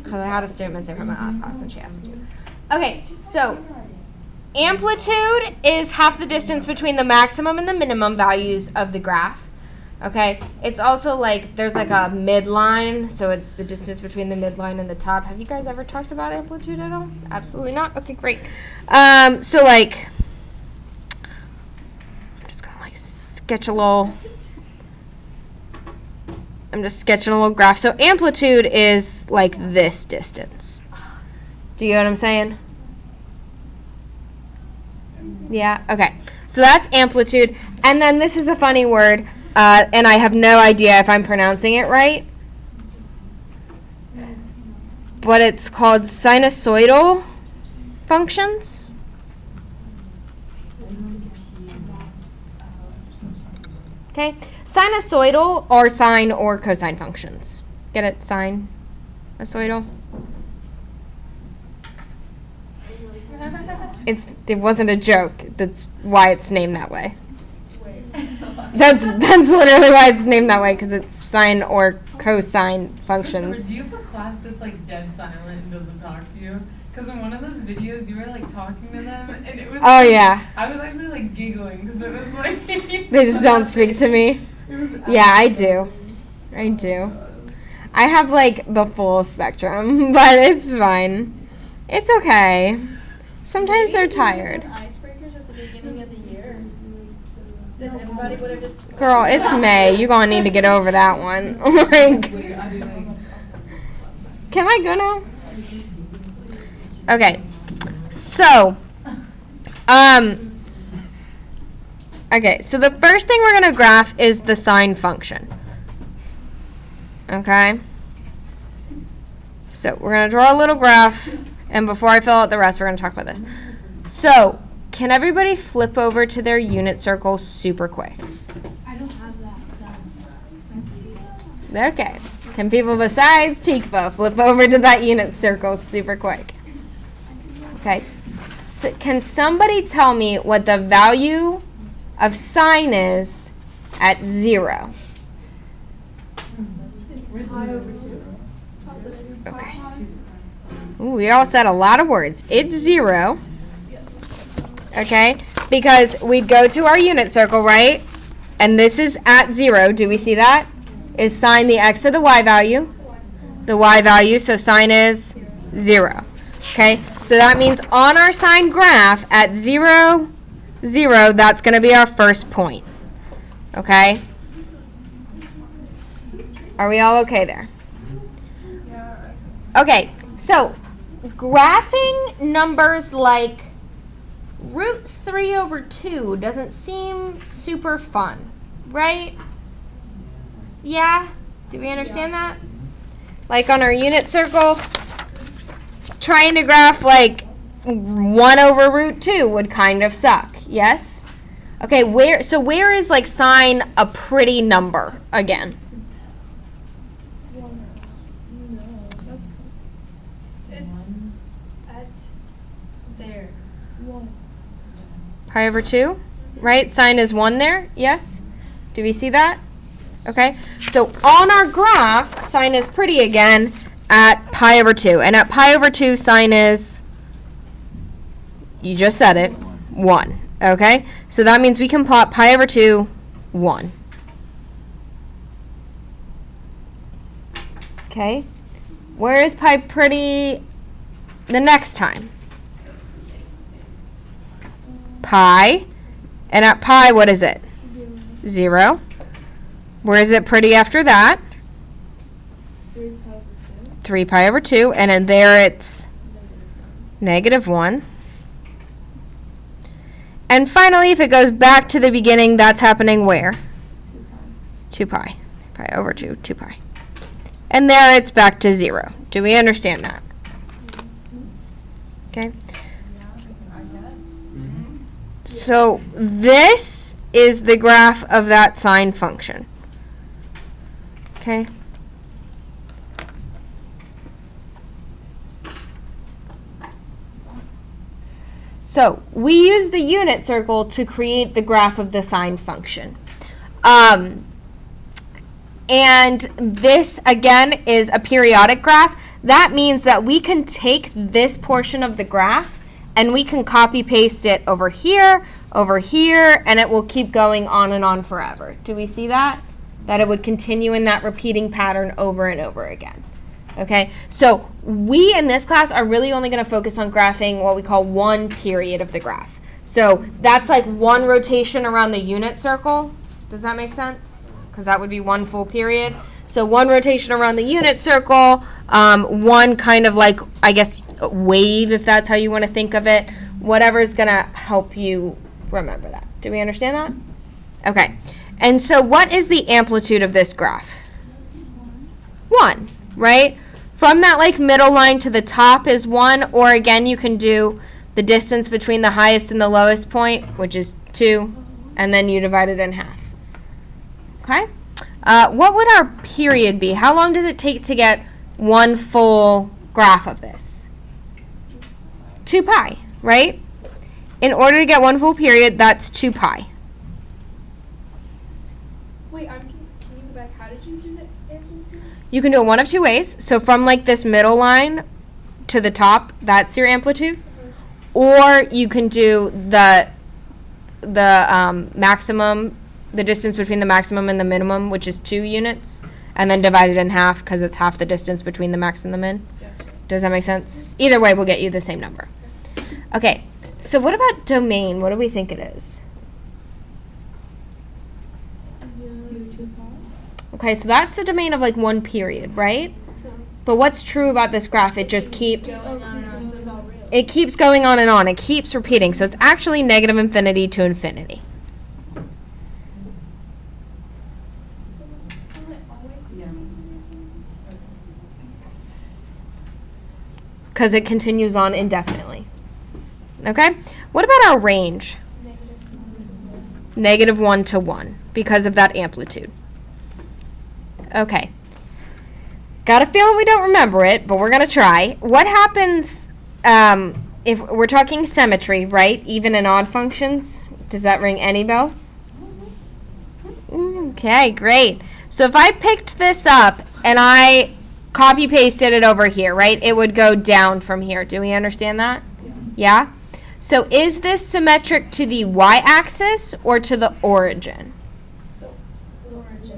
Because I had a student missing from the last class and she asked me to. Okay, so amplitude is half the distance between the maximum and the minimum values of the graph. Okay, it's also like there's like a midline, so it's the distance between the midline and the top. Have you guys ever talked about amplitude at all? Absolutely not. Okay, great. So like, I'm just gonna like sketch a little. I'm just sketching a little graph. So amplitude is like this distance. Do you know what I'm saying? Yeah. Okay. So that's amplitude, and then this is a funny word. And I have no idea if I'm pronouncing it right, but it's called sinusoidal functions. Okay, sinusoidal are sine or cosine functions. Get it? Sinusoidal. It wasn't a joke. That's why it's named that way. That's literally why it's named that way, because it's sine or cosine functions. Do you have a class that's like dead silent and doesn't talk to you? Because in one of those videos you were like talking to them and it was. Oh yeah. I was actually like giggling because it was like. They just don't speak to me. Yeah, I do. I do. I have like the full spectrum, but it's fine. It's okay. Sometimes they're tired. Icebreakers at the beginning of the year. Then everybody would have just. Girl, it's May. You're gonna need to get over that one. Like, can I go now? Okay. So, okay. So the first thing we're gonna graph is the sine function. Okay. So we're gonna draw a little graph, and before I fill out the rest, we're gonna talk about this. So, can everybody flip over to their unit circle super quick? I don't have that. Okay. Can people besides Tikva flip over to that unit circle super quick? Okay. So can somebody tell me what the value of sine is at 0? Okay. Ooh, we all said a lot of words. It's 0. Okay, because we go to our unit circle, right? And this is at 0. Do we see that? Is sine the x or the y value? The y value, so sine is 0. Okay, so that means on our sine graph at 0, 0, that's going to be our first point. Okay? Are we all okay there? Okay, so graphing numbers like root 3 over 2 doesn't seem super fun, right? Yeah? Do we understand that? Like on our unit circle, trying to graph like 1 over root 2 would kind of suck, yes? Okay, where is like sine a pretty number again? It's at there. Pi over 2, right? Sine is 1 there, yes? Do we see that? Okay, so on our graph, sine is pretty again at pi over 2. And at pi over 2, sine is, you just said it, 1. Okay, so that means we can plot pi over 2, 1. Okay, where is pi pretty the next time? Pi, and at pi, what is it? 0. Where is it pretty after that? 3 pi over 2, and then there it's -1. And finally, if it goes back to the beginning, that's happening where? 2 pi. Pi over 2, 2 pi. And there it's back to 0. Do we understand that? Okay. So this is the graph of that sine function. Okay. So we use the unit circle to create the graph of the sine function. And this, again, is a periodic graph. that means that we can take this portion of the graph and we can copy paste it over here, and it will keep going on and on forever. Do we see that? That it would continue in that repeating pattern over and over again. Okay, so we in this class are really only going to focus on graphing what we call one period of the graph. So that's like one rotation around the unit circle. Does that make sense? Because that would be one full period. So one rotation around the unit circle, one kind of like, I guess, wave, if that's how you want to think of it. Whatever's going to help you remember that. Do we understand that? Okay. And so what is the amplitude of this graph? 1, right? From that like middle line to the top is 1, or again you can do the distance between the highest and the lowest point, which is 2, and then you divide it in half. Okay? What would our period be? How long does it take to get one full graph of this? 2 pi, right? In order to get one full period, that's 2 pi. Wait, can you go back? How did you do the amplitude? You can do it one of two ways. So from like this middle line to the top, that's your amplitude. Or you can do the maximum, the distance between the maximum and the minimum, which is 2 units, and then divide it in half because it's half the distance between the max and the min. Does that make sense? Either way will get you the same number. Okay, so what about domain? What do we think it is? 0 to 2 pi. Okay, so that's the domain of like one period, right? But what's true about this graph? It just keeps, So it's all real. it keeps going on and on. It keeps repeating. So it's actually negative infinity to infinity. Because it continues on indefinitely. Okay? What about our range? Negative 1 to 1, because of that amplitude. Okay. Got a feeling we don't remember it, but we're going to try. What happens if we're talking symmetry, right? Even and odd functions. Does that ring any bells? Okay, great. So if I picked this up and I copy pasted it over here, right? It would go down from here. Do we understand that? Yeah? So is this symmetric to the y-axis or to the origin?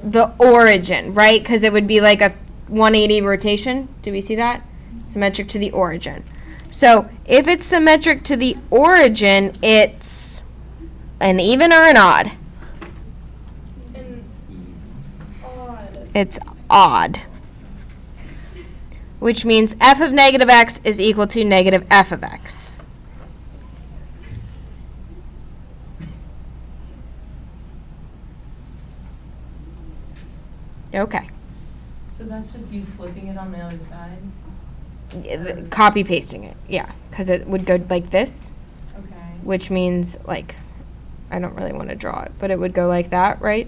The origin, right? Because it would be like a 180 rotation. Do we see that? Symmetric to the origin. So if it's symmetric to the origin, it's an even or an odd? And odd. It's odd. Which means f of negative x is equal to negative f of x. Okay. So that's just you flipping it on the other side? Copy pasting it, yeah, because it would go like this, Okay. which means like, I don't really want to draw it, but it would go like that, right?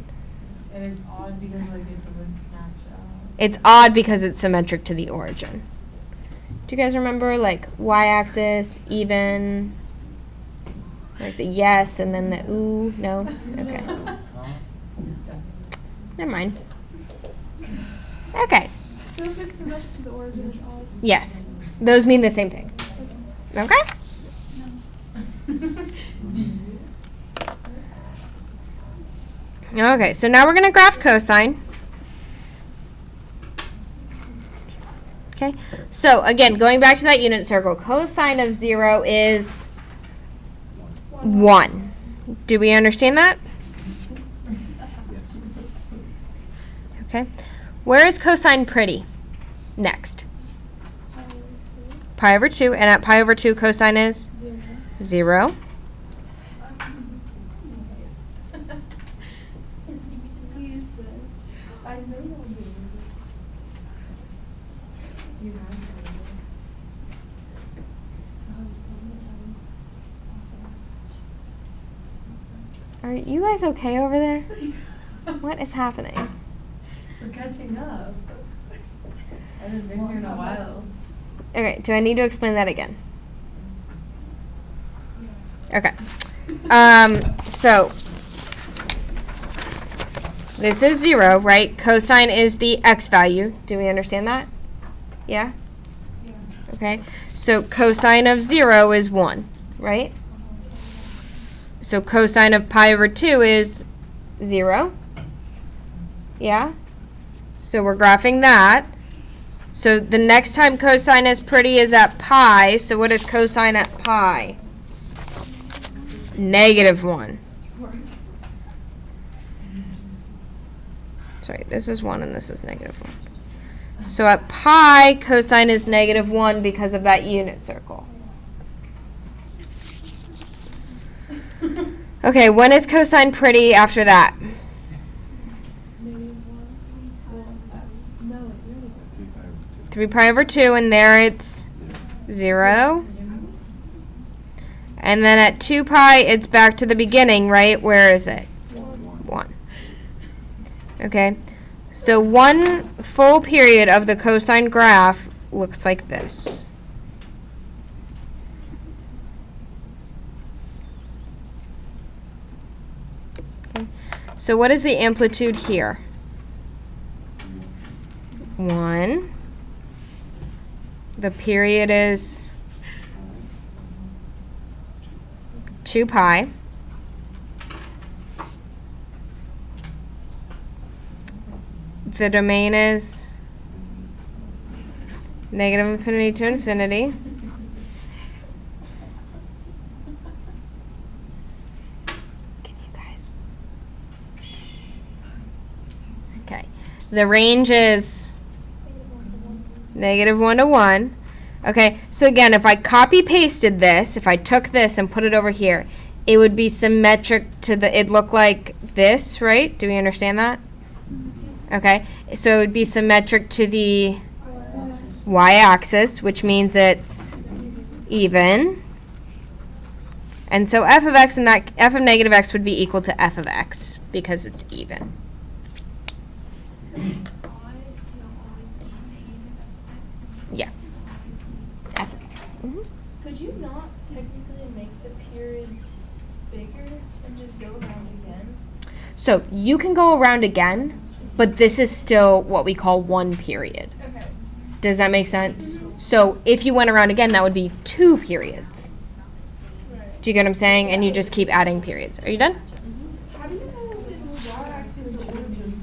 And it's odd because like it doesn't match up. It's odd because it's symmetric to the origin. Do you guys remember like y-axis, even, like the yes and then the ooh? No? Okay. Never mind. Okay. So if it's symmetric to the origin, it's odd. Yes. Those mean the same thing. Okay? Okay, so now we're going to graph cosine. Okay, so again, going back to that unit circle, cosine of 0 is 1. Do we understand that? Okay. Where is cosine pretty? Next. Pi over 2, and at pi over 2, cosine is 0. Are you guys okay over there? What is happening? We're catching up. I haven't been here in a while. Okay, do I need to explain that again? Okay. So this is 0, right? Cosine is the x value. Do we understand that? Yeah? Okay, so cosine of 0 is 1, right? So cosine of pi over 2 is 0. Yeah? So we're graphing that. So the next time cosine is pretty is at pi. So what is cosine at pi? -1. Sorry, this is 1 and this is -1. So at pi, cosine is -1 because of that unit circle. Okay, when is cosine pretty after that? 3 pi over 2, and there it's 0. And then at 2 pi, it's back to the beginning, right? Where is it? 1. Okay, so one full period of the cosine graph looks like this. Okay. So what is the amplitude here? 1. The period is 2 pi. The domain is -infinity to infinity. Can you guys? Okay. The range is -1 to 1. Okay, so again, if I copy pasted this, if I took this and put it over here, it would be symmetric to it'd look like this, right? Do we understand that? Okay, so it would be symmetric to the y-axis, which means it's even. And so f of x and that f of negative x would be equal to f of x because it's even. Yeah. F of x. Mm-hmm. Could you not technically make the period bigger and just go around again? So you can go around again, but this is still what we call one period. Okay. Does that make sense? So if you went around again, that would be 2 periods. Right. Do you get what I'm saying? And you just keep adding periods. Are you done? How do you know if it's y-axis or origin?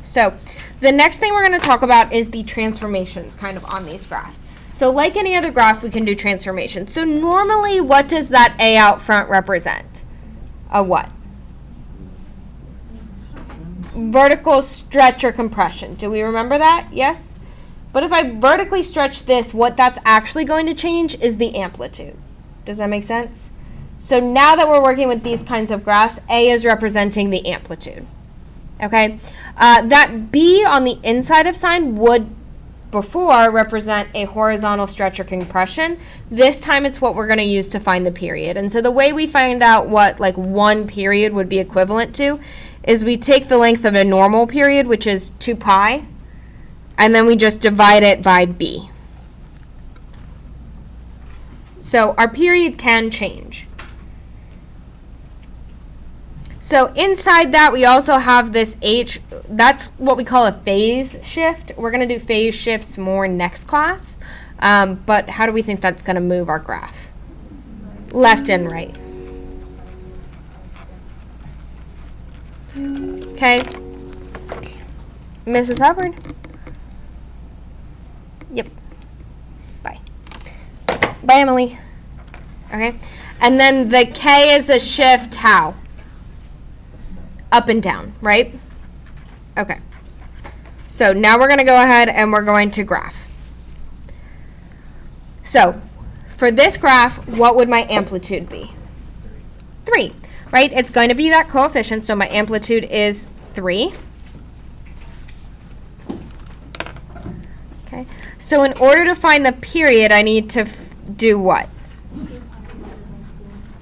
So the next thing we're going to talk about is the transformations kind of on these graphs. So like any other graph, we can do transformations. So normally, what does that A out front represent? A what? Vertical stretch or compression. Do we remember that? Yes? But if I vertically stretch this, what that's actually going to change is the amplitude. Does that make sense? So now that we're working with these kinds of graphs, A is representing the amplitude. Okay? That B on the inside of sine would before represent a horizontal stretch or compression. This time it's what we're going to use to find the period. And so the way we find out what like one period would be equivalent to is we take the length of a normal period, which is 2 pi, and then we just divide it by b. So our period can change. So inside that, we also have this h. That's what we call a phase shift. We're going to do phase shifts more next class. But how do we think that's going to move our graph? Left and right. Okay. Mrs. Hubbard? Yep. Bye. Bye, Emily. Okay. And then the K is a shift how? Up and down, right? Okay. So now we're going to go ahead and we're going to graph. So for this graph, what would my amplitude be? 3, right? It's going to be that coefficient, so my amplitude is 3. Okay. So in order to find the period, I need to do what?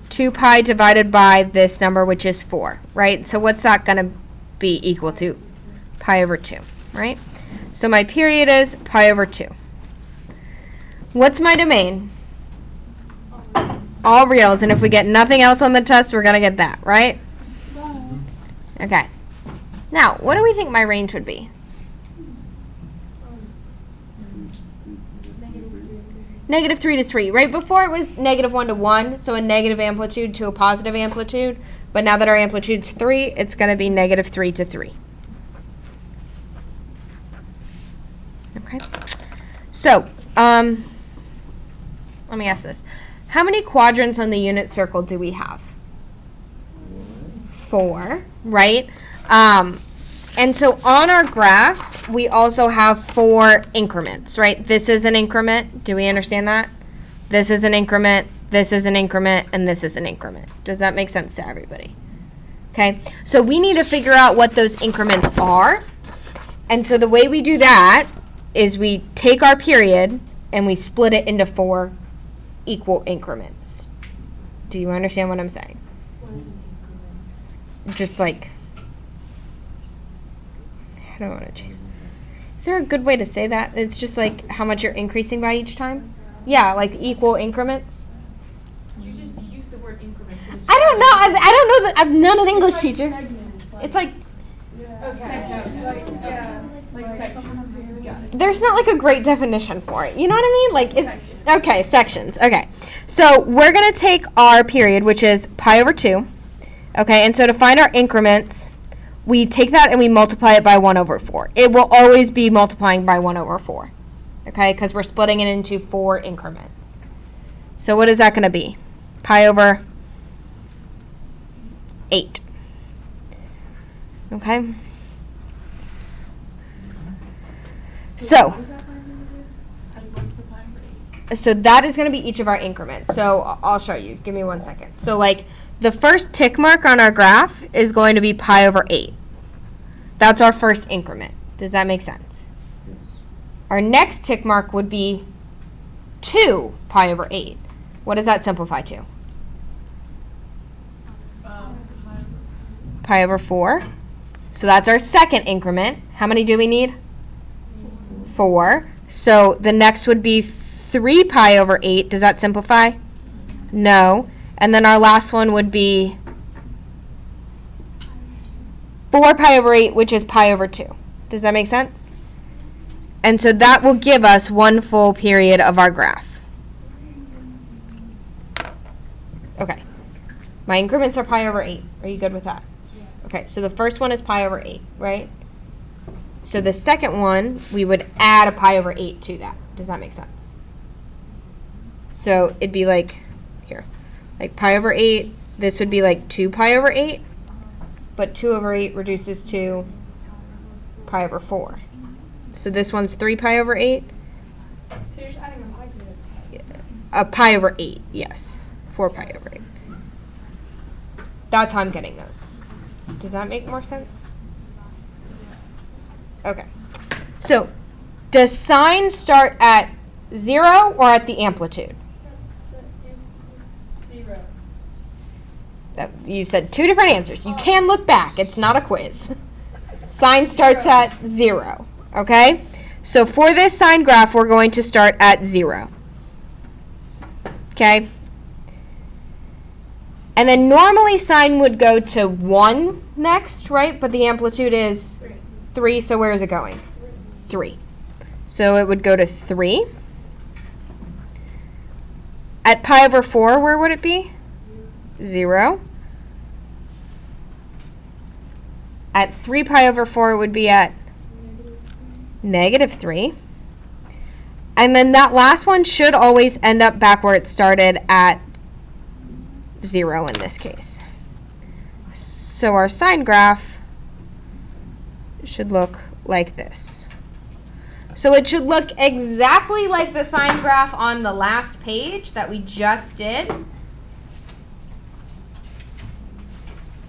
2 pi divided by this number, which is 4, right? So what's that going to be equal to? Pi over 2, right? So my period is pi over 2. What's my domain? All reals, and if we get nothing else on the test, we're going to get that, right? Okay. Now, what do we think my range would be? Negative 3 to 3. Right before it was negative 1 to 1, so a negative amplitude to a positive amplitude. But now that our amplitude's 3, it's going to be negative 3 to 3. Okay. So, let me ask this. How many quadrants on the unit circle do we have? 4, right? And so on our graphs, we also have 4 increments, right? This is an increment. Do we understand that? This is an increment, this is an increment, and this is an increment. Does that make sense to everybody? Okay, so we need to figure out what those increments are. And so the way we do that is we take our period and we split it into 4 equal increments. Do you understand what I'm saying? What is an increment? Just like, I don't want to change. Is there a good way to say that? It's just like how much you're increasing by each time? Yeah, like equal increments. You just use the word increment to I don't know. I don't know that. I'm not an English like teacher. segment, It's like like sections. Got it. there's not like a great definition for it. You know what I mean? Like Sections. okay, sections. Okay. So we're going to take our period, which is pi over 2. Okay, and so to find our increments, we take that and we multiply it by 1 over 4. It will always be multiplying by 1 over 4. Okay, because we're splitting it into 4 increments. So what is that going to be? Pi over 8. Okay. So that is going to be each of our increments. So I'll show you. Give me 1 second. So like the first tick mark on our graph is going to be pi over 8. That's our first increment. Does that make sense? Our next tick mark would be 2 pi over 8. What does that simplify to? Pi over 4. So that's our second increment. How many do we need? 4. So the next would be 3 pi over 8. Does that simplify? No. And then our last one would be 4 pi over 8, which is pi over 2. Does that make sense? And so that will give us 1 full period of our graph. Okay. My increments are pi over 8. Are you good with that? Okay, so the first one is pi over 8, right? So the second one, we would add a pi over 8 to that. Does that make sense? So it'd be like, here, like pi over 8. This would be like 2 pi over 8. But 2 over 8 reduces to pi over 4. So this one's 3 pi over 8. So you're just adding a pi to it. A pi over 8, yes. 4 pi over 8. That's how I'm getting those. Does that make more sense? Okay. So, does sine start at 0 or at the amplitude? 0. You said 2 different answers. You can look back. It's not a quiz. Sine starts at 0. Okay? So for this sine graph, we're going to start at 0. Okay? And then normally sine would go to 1 next, right? But the amplitude is 3, so where is it going? 3. So it would go to 3. At pi over 4, where would it be? 0. At 3 pi over 4, it would be at negative 3. And then that last one should always end up back where it started at 0 in this case. So our sine graph should look like this. So it should look exactly like the sine graph on the last page that we just did.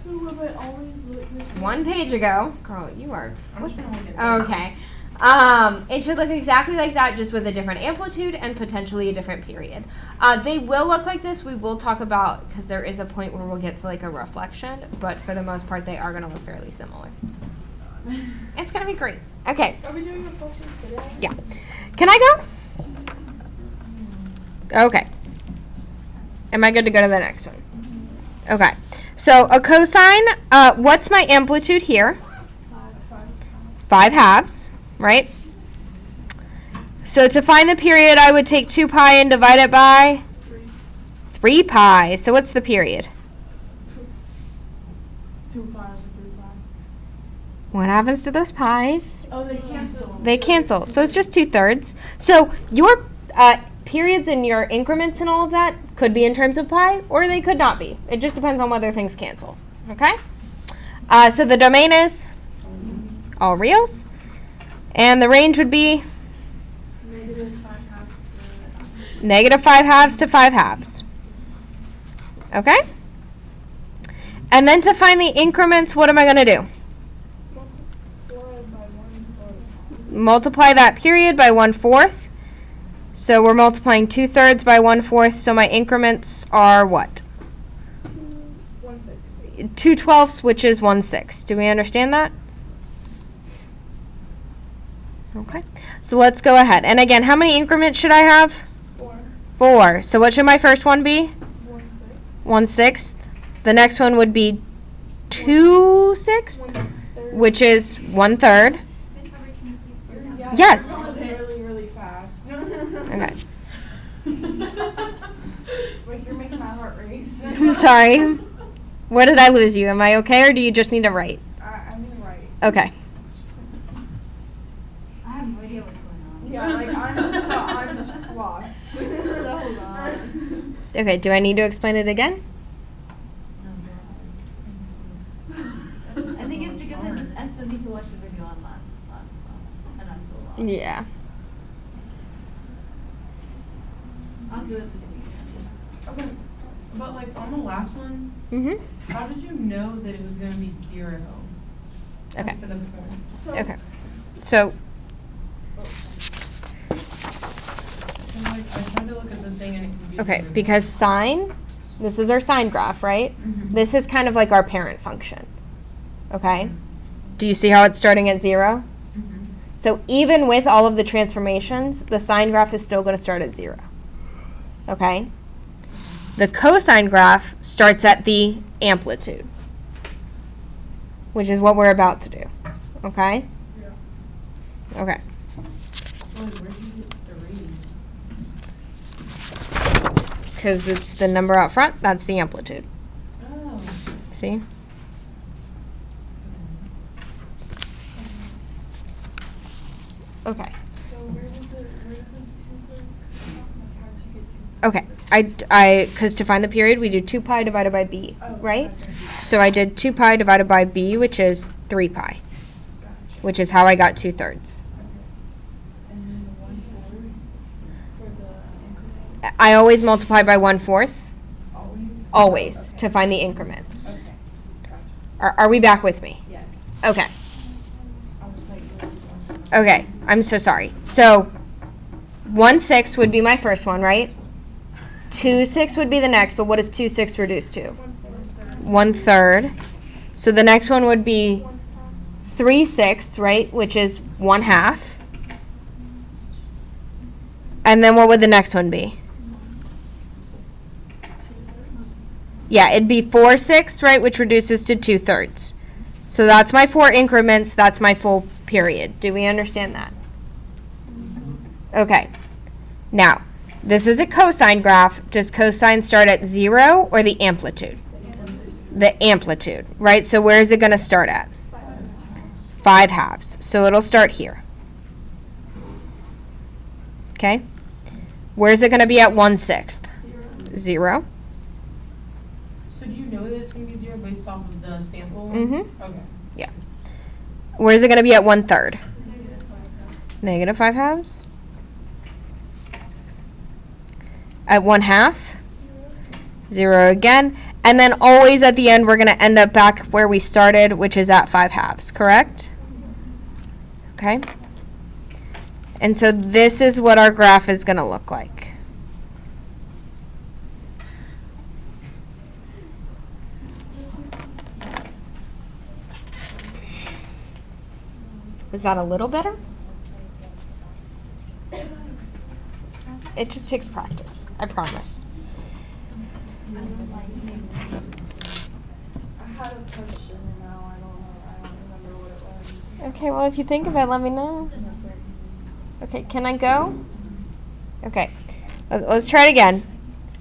So will it always look this way? 1 page ago. Girl, you are I'm just gonna look at okay. It should look exactly like that, just with a different amplitude and potentially a different period. They will look like this. We will talk about, because there is a point where we'll get to like a reflection, but for the most part, they are going to look fairly similar. It's going to be great. Okay. Are we doing reflections today? Yeah. Can I go? Okay. Am I good to go to the next one? Okay. So a cosine, what's my amplitude here? 5 halves, right? So to find the period, I would take 2 pi and divide it by 3 pi. So what's the period? 2 pi over 3 pi. What happens to those pi's? Oh, they cancel. They cancel. So it's just 2/3. So your periods and your increments and all of that could be in terms of pi, or they could not be. It just depends on whether things cancel. Okay? So the domain is all reals. And the range would be -5 to 5 halves. Okay? And then to find the increments, what am I going to do? Multiply that period by 1/4. So we're multiplying 2/3 by 1/4. So my increments are what? 2/12, which is 1/6. Do we understand that? Okay. So let's go ahead. And again, how many increments should I have? 4. So what should my first one be? 1/6. The next one would be 2/6, which is 1/3. Yes. Really, really fast. Okay. Like you're making my heart race. I'm sorry. Where did I lose you? Am I okay, or do you just need to write? I'm right. Okay. I have no idea what's going on. Yeah, like I'm just lost. So lost. Okay, do I need to explain it again? I think it's because I still need to watch the video on last class, and I'm so lost. Yeah. I'll do it this weekend. Okay, but like on the last one, Mhm. how did you know that it was going to be 0? Okay. For the point. Okay. So, And like I tried to look at the thing and it confused okay, me. because sine, this is our sine graph, right? Mhm. This is kind of like our parent function. Okay? Do you see how it's starting at 0? Mhm. So even with all of the transformations, the sine graph is still going to start at 0. Okay? The cosine graph starts at the amplitude, which is what we're about to do. Okay? Yeah. Okay. Well, like, where'd you get the reading? Because it's the number out front, that's the amplitude. Oh. See? Okay. So where did the 2/3 come from? Like how did you get 2/3? Okay. Because to find the period, we do 2 pi divided by b, Oh, right? okay. So I did 2 pi divided by b, which is 3 pi, Gotcha. which is how I got 2/3. Okay. And then the 1/4 for the increment? I always multiply by 1/4, Always? always, Okay. to find the increments. Okay. Gotcha. Are we back with me? Yes. Okay. I was like, Okay. I'm so sorry. So 1/6 would be my first one, right? 2/6 would be the next, but what does 2/6 reduce to? 1/3. So the next one would be 3/6, right, which is 1/2. And then what would the next one be? Yeah, it'd be 4/6, right, which reduces to 2/3. So that's my 4 increments, that's my full period. Do we understand that? Okay. Now, this is a cosine graph. Does cosine start at 0 or the amplitude? The amplitude, right? So where is it going to start at? 5 halves. So it'll start here. Okay? Where is it going to be at 1/6? 0. So do you know that it's going to be 0 based off of the sample? Mhm. Okay. Where is it going to be at 1/3? -5 halves. At 1/2? 0 again. And then always at the end, we're going to end up back where we started, which is at 5 halves, correct? Okay. And so this is what our graph is going to look like. Is that a little better? It just takes practice, I promise. I had a question and now I don't remember what it was. Okay, well, if you think of it, let me know. Okay, can I go? Okay, let's try it again.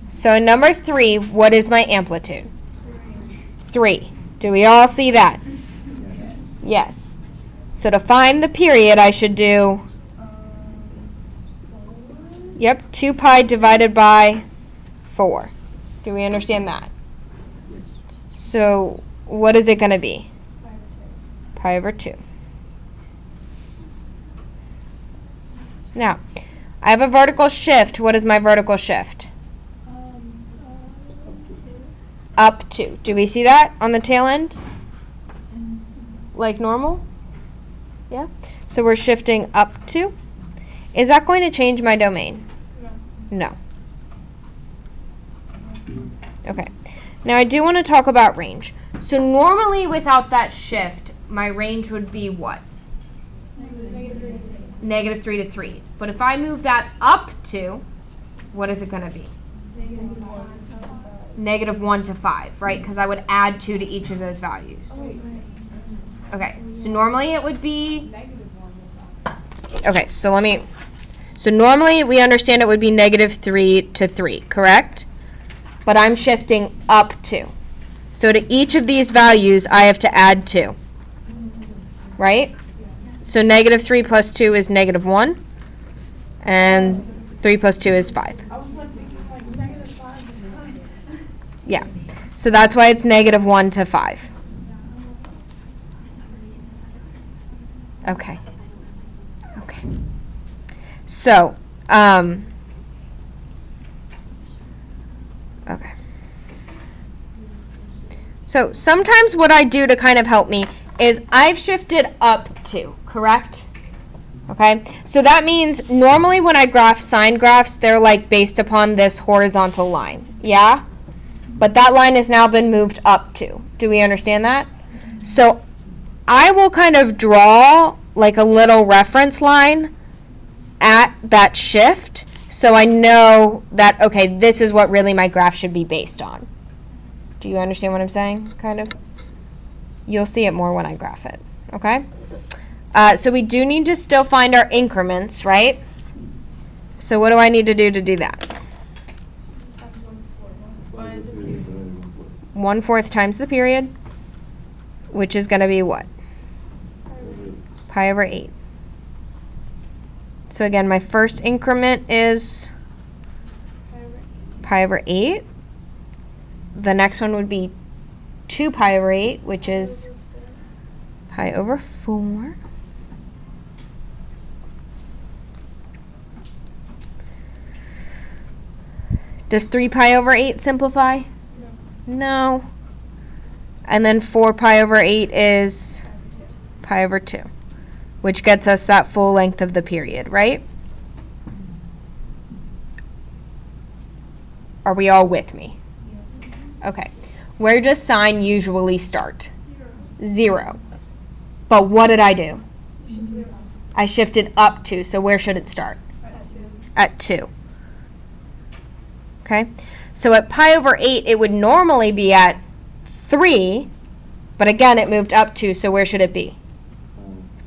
So in number 3, what is my amplitude? 3. Do we all see that? Yes. So to find the period, I should do, yep, 2 pi divided by 4. Do we understand that? So what is it going to be? Pi over 2. Now, I have a vertical shift. What is my vertical shift? Up 2. Do we see that on the tail end? Like normal? Yeah? So we're shifting up 2. Is that going to change my domain? No. Okay. Now I do want to talk about range. So normally without that shift, my range would be what? Negative 3 to 3. But if I move that up 2, what is it going to be? Negative 1 to 5, right? Because I would add 2 to each of those values. Okay, so normally it would be... Okay, so normally we understand it would be negative 3 to 3, correct? But I'm shifting up 2. So to each of these values, I have to add 2. Right? So negative 3 plus 2 is negative 1. And 3 plus 2 is 5. I was like thinking like negative 5. Yeah. So that's why it's negative 1 to 5. Okay. Okay. So, okay. So sometimes what I do to kind of help me is I've shifted up 2, correct? Okay, so that means normally when I graph sine graphs, they're like based upon this horizontal line, yeah? But that line has now been moved up 2. Do we understand that? So I will kind of draw like a little reference line at that shift so I know that, okay, this is what really my graph should be based on. Do you understand what I'm saying, kind of? You'll see it more when I graph it, okay? So we do need to still find our increments, right? So what do I need to do that? 1/4 times the period, which is going to be what? Pi over 8. So again, my first increment is pi over 8. The next one would be 2 pi over 8, which is pi over 4. Does 3 pi over 8 simplify? No. And then 4 pi over 8 is pi over 2, which gets us that full length of the period, right? Are we all with me? Okay. Where does sine usually start? 0. But what did I do? I shifted up 2, so where should it start? At 2. Okay? So at pi over 8, it would normally be at 3, but again, it moved up 2, so where should it be?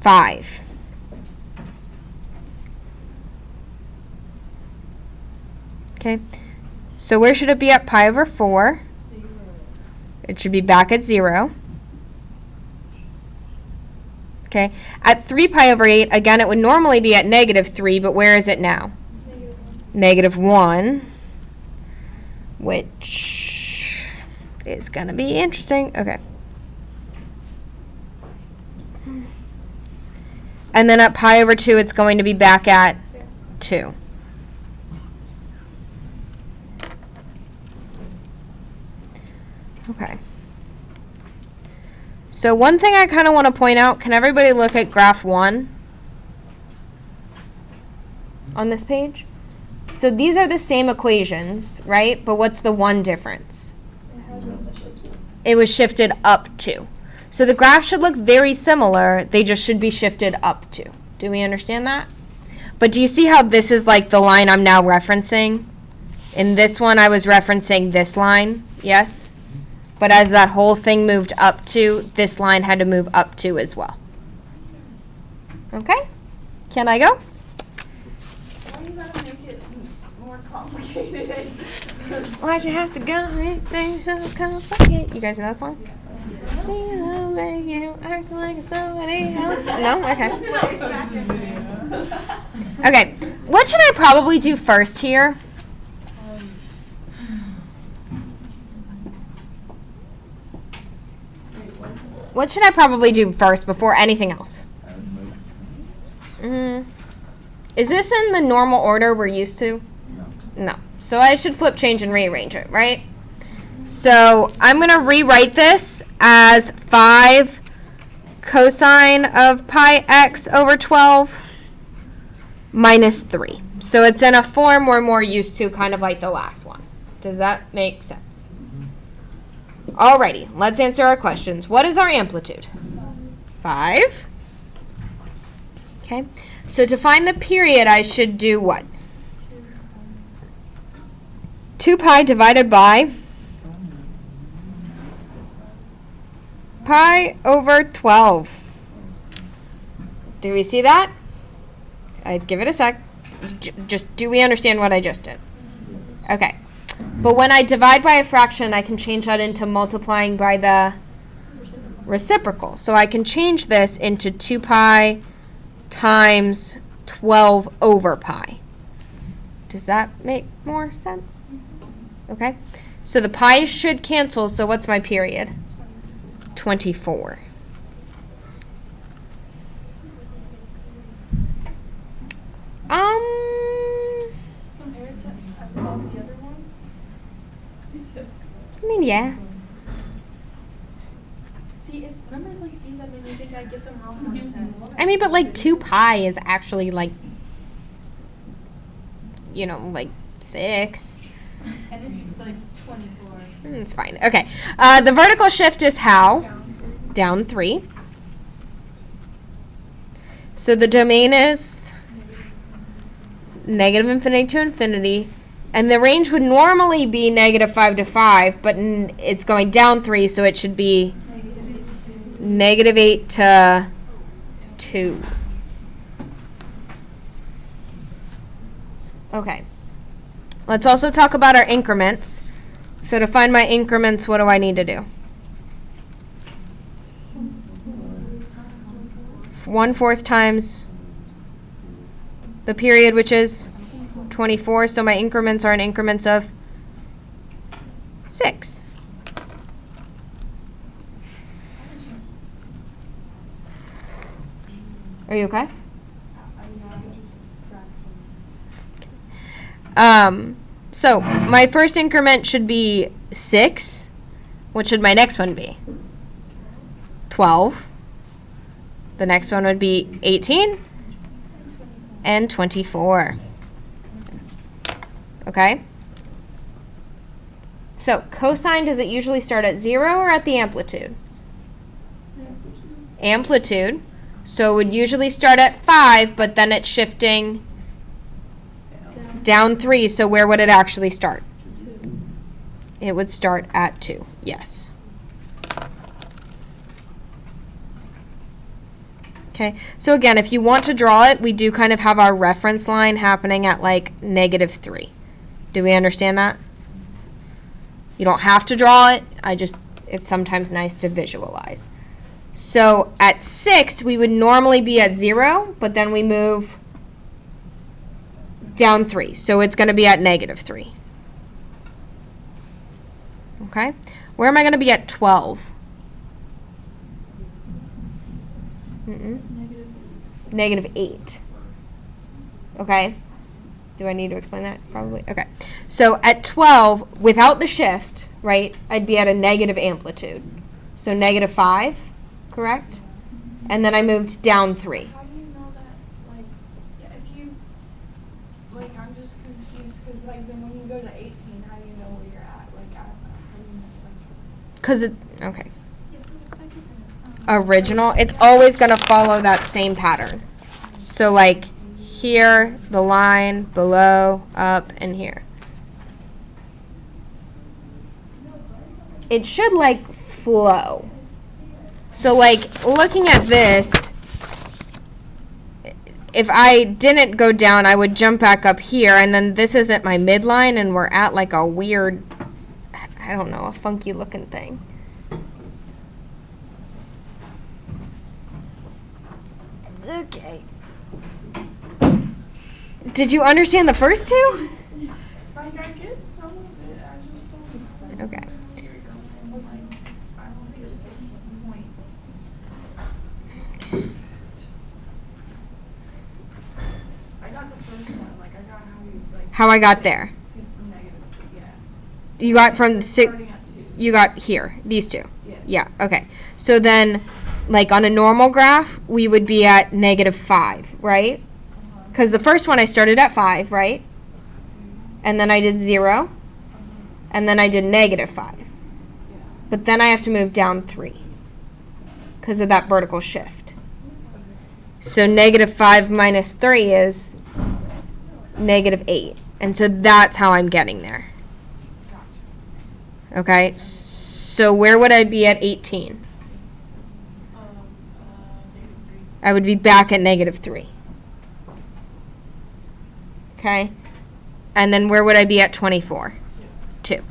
5. Okay? So where should it be at pi over 4? It should be back at 0. Okay, at 3 pi over 8, again, it would normally be at negative 3, but where is it now? Negative 1, which is going to be interesting. Okay. And then at pi over 2, it's going to be back at 2. Okay. So one thing I kind of want to point out, can everybody look at graph 1 on this page? So these are the same equations, right? But what's the one difference? It was shifted up 2. So the graph should look very similar, they just should be shifted up 2. Do we understand that? But do you see how this is like the line I'm now referencing? In this one I was referencing this line, yes? But as that whole thing moved up 2, this line had to move up 2 as well. Okay? Can I go? complicated. Why'd you have to go make things so complicated? You guys know that song? Sing along like you are like somebody else. No? Okay. Okay. What should I probably do first here? What should I probably do first before anything else? Is this in the normal order we're used to? No. So I should flip, change, and rearrange it, right? So I'm going to rewrite this as 5 cosine of pi x over 12 minus 3. So it's in a form we're more used to, kind of like the last one. Does that make sense? Alrighty, let's answer our questions. What is our amplitude? 5. Okay, so to find the period, I should do what? 2 pi divided by pi over 12. Do we see that? I'd give it a sec. Just, do we understand what I just did? Okay. But when I divide by a fraction, I can change that into multiplying by the reciprocal. So I can change this into 2 pi times 12 over pi. Does that make more sense? Okay. So the pi's should cancel, so what's my period? 24. Compared to all the other ones? I mean, yeah. See, it's numbers like these that make me think I get them wrong on the test. I mean, but like 2 pi is actually like, you know, like 6. And this is like 24. It's fine. Okay. The vertical shift is how? Down 3. So the domain is negative infinity to infinity. And the range would normally be negative 5 to 5, but it's going down 3, so it should be negative 8 to 2. Okay. Let's also talk about our increments. So to find my increments, what do I need to do? 1/4 times the period, which is 24. So my increments are in increments of 6. Are you okay? So my first increment should be 6. What should my next one be? 12. The next one would be 18 and 24. Okay? So cosine, does it usually start at 0 or at the amplitude? Amplitude. So it would usually start at 5, but then it's shifting down 3. So where would it actually start? It would start at 2. Yes. Okay, so again, if you want to draw it, we do kind of have our reference line happening at like negative 3. Do we understand that? You don't have to draw it. It's sometimes nice to visualize. So at 6, we would normally be at 0, but then we move down 3. So it's going to be at negative 3. Okay? Where am I going to be at 12? Negative 8. Okay? Do I need to explain that? Probably. Okay. So at 12, without the shift, right, I'd be at a negative amplitude. So negative 5, correct? And then I moved down 3. How do you know that, like, if you, like, I'm just confused, because, like, then when you go to 18, how do you know where you're at? Like, how do you know, like... Because it, okay. Original, it's always going to follow that same pattern. So like here, the line, below, up, and here. It should like flow. So like looking at this, if I didn't go down, I would jump back up here, and then this isn't my midline, and we're at like a weird, I don't know, a funky looking thing. Okay. Did you understand the first two? Like, I get some of it, I just don't. Okay. Like, I don't think it's the point. I got the first one, like, I got how you, like. How I got there. Negative, yeah. You got from the six. Starting at 2. You got here, these two. Yeah. Yeah. Okay. So then, like on a normal graph, we would be at -5, right? Because the first one I started at 5, right? And then I did 0, and then I did -5. But then I have to move down 3 because of that vertical shift. So -5 minus 3 is -8. And so that's how I'm getting there. Okay, so where would I be at 18? I would be back at -3. Okay, and then where would I be at 24? 2.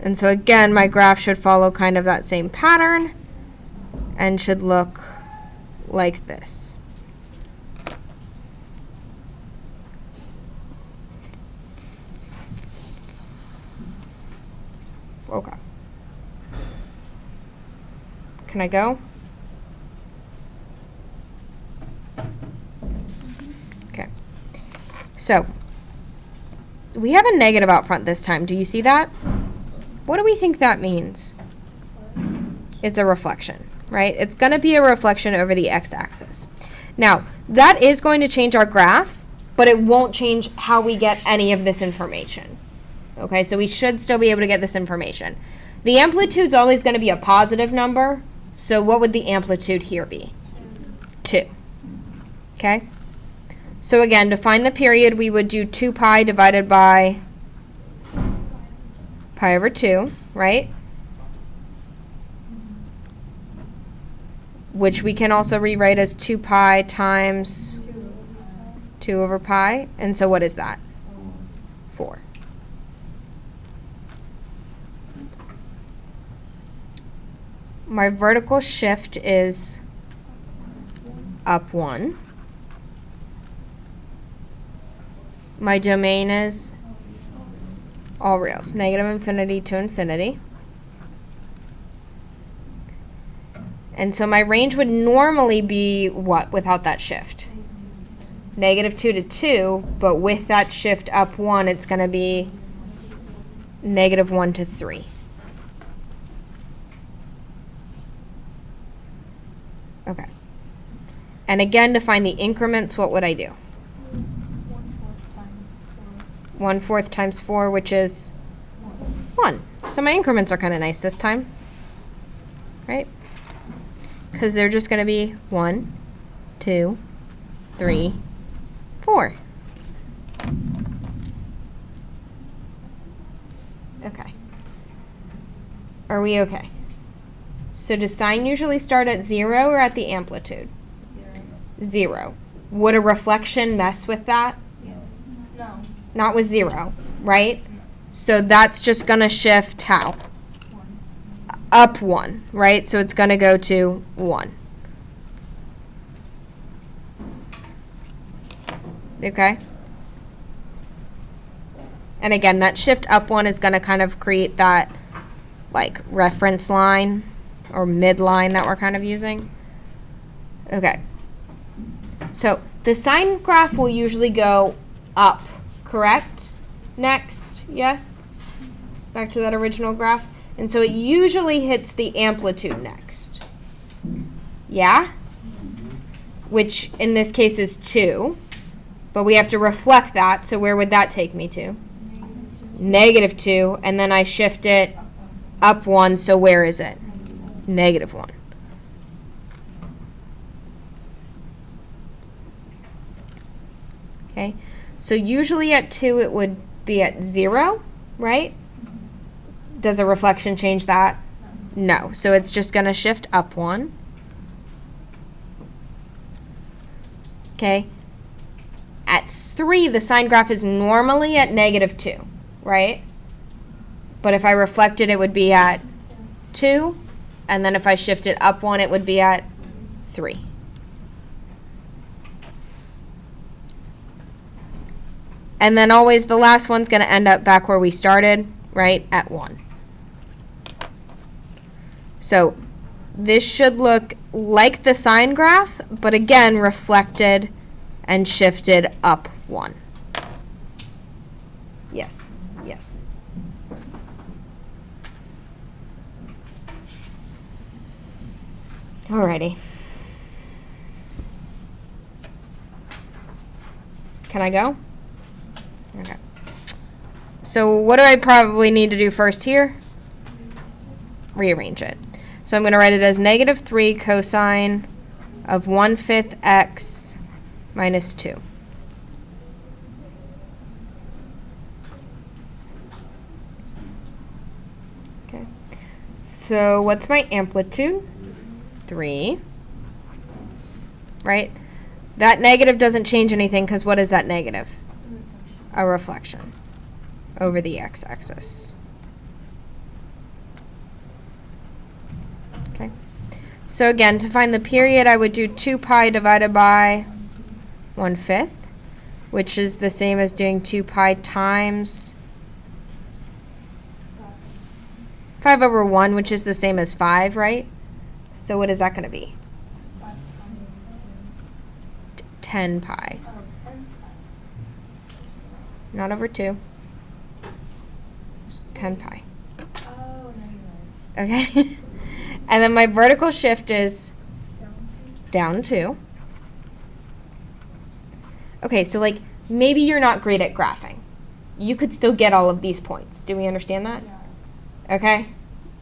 And so again, my graph should follow kind of that same pattern and should look like this. Okay. Can I go? Okay. So, we have a negative out front this time. Do you see that? What do we think that means? It's a reflection, right? It's going to be a reflection over the x-axis. Now, that is going to change our graph, but it won't change how we get any of this information. Okay, so we should still be able to get this information. The amplitude's always going to be a positive number, so what would the amplitude here be? 2. Okay? So again, to find the period, we would do 2 pi divided by pi over 2, right? Which we can also rewrite as 2 pi times 2 over pi. And so what is that? 4. My vertical shift is up 1. My domain is all reals, -infinity to infinity. And so my range would normally be what without that shift? -2 to 2, but with that shift up 1, it's going to be -1 to 3. Okay. And again, to find the increments, what would I do? 1/4 times 4, which is 1. So my increments are kind of nice this time, right? Because they're just going to be 1, 2, 3, 4. Okay. Are we okay? So does sine usually start at 0 or at the amplitude? 0. Would a reflection mess with that? No. Not with 0, right? So that's just going to shift how? Up 1, right? So it's going to go to 1. Okay? And again, that shift up 1 is going to kind of create that like reference line or midline that we're kind of using. Okay. So the sine graph will usually go up, correct? Next, yes? Back to that original graph. And so it usually hits the amplitude next. Yeah? Which in this case is 2. But we have to reflect that, so where would that take me to? -2, and then I shift it up 1, so where is it? -1. Okay, so usually at 2 it would be at 0, right? Does a reflection change that? No, so it's just going to shift up 1. Okay? At 3, the sine graph is normally at -2, right? But if I reflected, it would be at 2, and then if I shift it up 1, it would be at 3. And then always the last one's going to end up back where we started, right, at 1. So this should look like the sine graph, but again, reflected and shifted up 1. Yes, yes. Alrighty. Can I go? Okay. So what do I probably need to do first here? Rearrange it. So I'm going to write it as -3 cosine of 1/5 x minus 2. Okay. So what's my amplitude? 3. Right? That negative doesn't change anything because what is that negative? A reflection over the x-axis. Okay. So again, to find the period, I would do 2 pi divided by 1/5, which is the same as doing 2 pi times 5 over 1, which is the same as 5, right? So what is that going to be? 10 pi. Not over 2. 10 pi. Oh, no, Okay? And then my vertical shift is down 2. Okay, so like maybe you're not great at graphing. You could still get all of these points. Do we understand that? Yeah. Okay?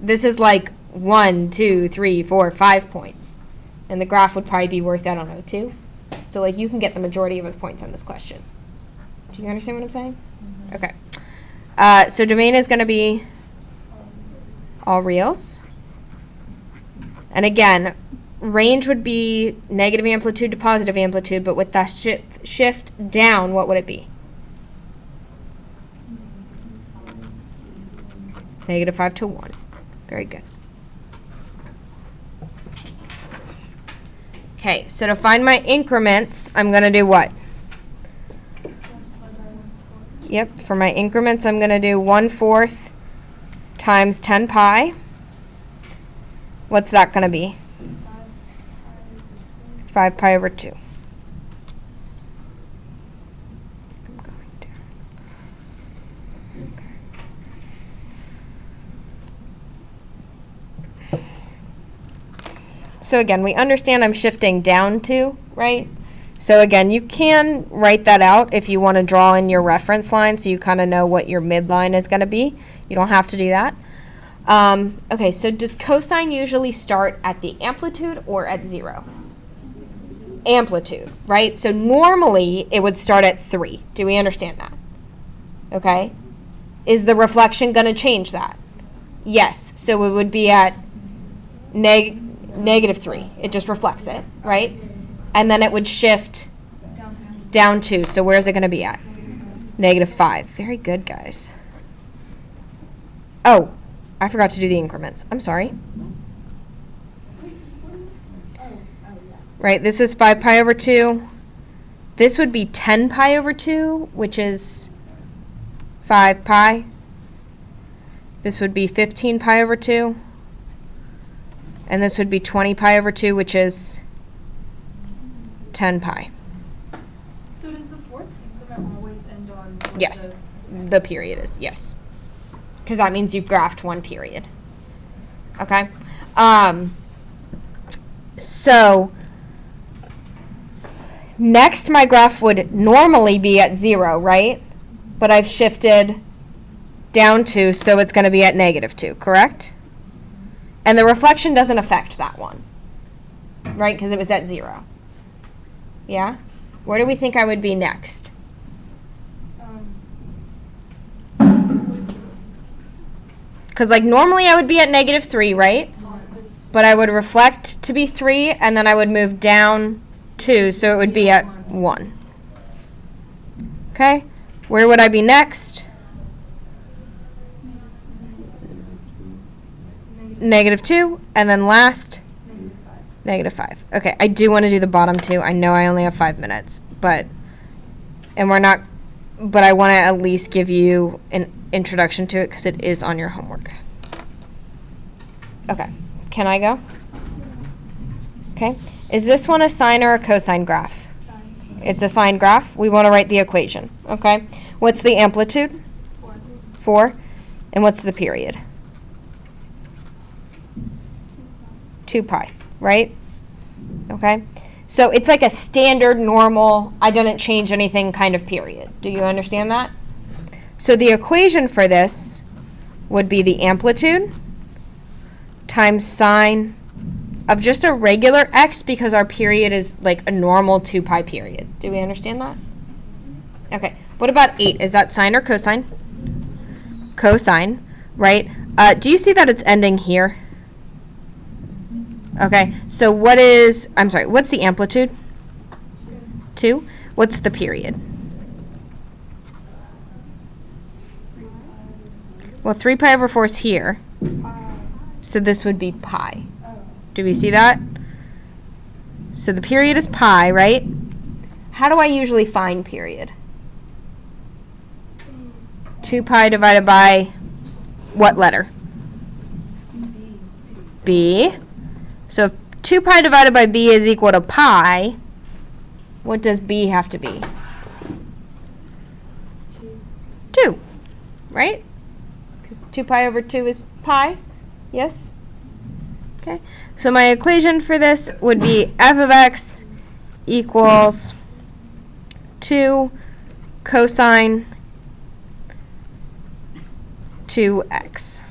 This is like 1, 2, 3, 4, 5 points. And the graph would probably be worth, I don't know, 2. So like you can get the majority of the points on this question. Do you understand what I'm saying? Mm-hmm. Okay. So domain is going to be all reals. And again, range would be negative amplitude to positive amplitude, but with that shift down, what would it be? -5 to 1. Very good. Okay, so to find my increments, I'm going to do what? Yep, for my increments, I'm going to do 1/4 times 10 pi. What's that going to be? 5 pi over 2. I'm going down. Okay. So again, we understand I'm shifting down 2, right? So again, you can write that out if you want to draw in your reference line so you kind of know what your midline is going to be. You don't have to do that. Okay, so does cosine usually start at the amplitude or at 0? Amplitude, right? So normally it would start at 3. Do we understand that? Okay. Is the reflection going to change that? Yes. So it would be at -3. It just reflects it, right? And then it would shift down 2. So where is it going to be at? -5. Very good, guys. Oh, I forgot to do the increments. I'm sorry. Right, this is 5 pi over 2. This would be 10 pi over 2, which is 5 pi. This would be 15 pi over 2. And this would be 20 pi over 2, which is 10 pi. So does the fourth increment always end on what Yes, the period is, yes. Because that means you've graphed one period. Okay? So, next my graph would normally be at 0, right? But I've shifted down 2, so it's going to be at -2, correct? And the reflection doesn't affect that one, right? Because it was at 0. Yeah? Where do we think I would be next? Because like normally I would be at -3, right? But I would reflect to be 3, and then I would move down 2, so it would be at 1. Okay, where would I be next? -2, and then last? -5. Okay, I do want to do the bottom two. I know I only have 5 minutes, but I want to at least give you an introduction to it because it is on your homework. Okay, can I go? Okay, is this one a sine or a cosine graph? Sine. It's a sine graph. We want to write the equation. Okay, what's the amplitude? 4. 4. And what's the period? 2 pi, right? Okay, so it's like a standard, normal, I didn't change anything kind of period. Do you understand that? So the equation for this would be the amplitude times sine of just a regular x, because our period is like a normal 2 pi period. Do we understand that? Okay, what about 8? Is that sine or cosine? Cosine, right? Do you see that it's ending here? Okay, so what's the amplitude? 2. What's the period? Well, 3 pi over 4 is here, so this would be pi. Do we see that? So the period is pi, right? How do I usually find period? 2 pi divided by what letter? B. So if 2 pi divided by b is equal to pi, what does b have to be? 2, right? Because 2 pi over 2 is pi, yes? Okay, so my equation for this would be f of x equals 2 cosine 2x.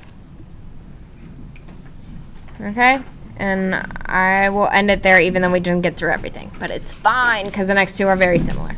Okay? And I will end it there even though we didn't get through everything. But it's fine because the next two are very similar.